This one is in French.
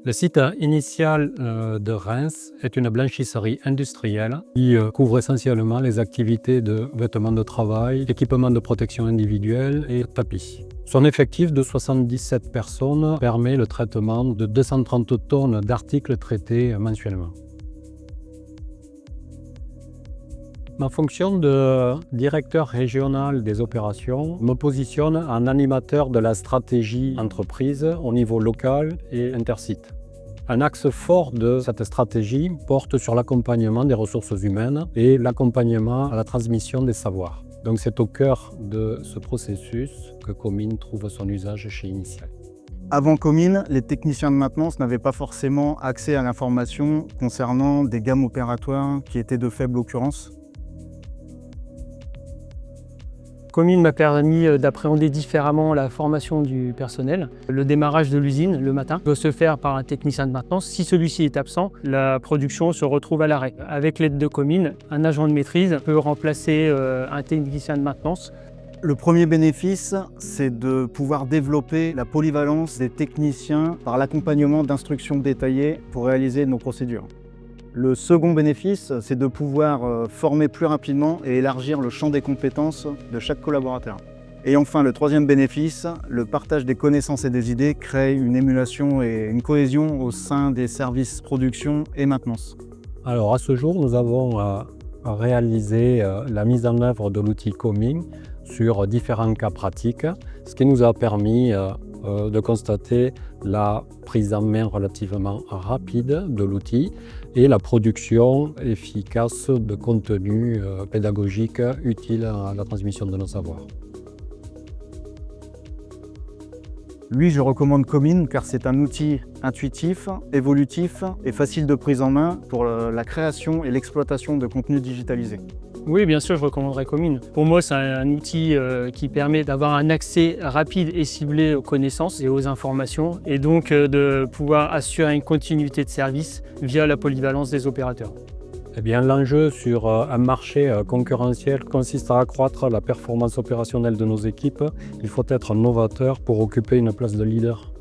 Le site initial de Reims est une blanchisserie industrielle qui couvre essentiellement les activités de vêtements de travail, équipements de protection individuelle et tapis. Son effectif de 77 personnes permet le traitement de 230 tonnes d'articles traités mensuellement. Ma fonction de directeur régional des opérations me positionne en animateur de la stratégie entreprise au niveau local et intersite. Un axe fort de cette stratégie porte sur l'accompagnement des ressources humaines et l'accompagnement à la transmission des savoirs. Donc c'est au cœur de ce processus que Comine trouve son usage chez Initial. Avant Comine, les techniciens de maintenance n'avaient pas forcément accès à l'information concernant des gammes opératoires qui étaient de faible occurrence. Comine m'a permis d'appréhender différemment la formation du personnel. Le démarrage de l'usine le matin doit se faire par un technicien de maintenance. Si celui-ci est absent, la production se retrouve à l'arrêt. Avec l'aide de Comine, un agent de maîtrise peut remplacer un technicien de maintenance. Le premier bénéfice, c'est de pouvoir développer la polyvalence des techniciens par l'accompagnement d'instructions détaillées pour réaliser nos procédures. Le second bénéfice, c'est de pouvoir former plus rapidement et élargir le champ des compétences de chaque collaborateur. Et enfin, le troisième bénéfice, le partage des connaissances et des idées crée une émulation et une cohésion au sein des services production et maintenance. Alors à ce jour, nous avons réalisé la mise en œuvre de l'outil Comine sur différents cas pratiques, ce qui nous a permis de constater la prise en main relativement rapide de l'outil et la production efficace de contenus pédagogiques utiles à la transmission de nos savoirs. Oui, je recommande Comine car c'est un outil intuitif, évolutif et facile de prise en main pour la création et l'exploitation de contenus digitalisés. Oui, bien sûr, je recommanderais Comine. Pour moi, c'est un outil qui permet d'avoir un accès rapide et ciblé aux connaissances et aux informations et donc de pouvoir assurer une continuité de service via la polyvalence des opérateurs. Eh bien, l'enjeu sur un marché concurrentiel consiste à accroître la performance opérationnelle de nos équipes. Il faut être novateur pour occuper une place de leader.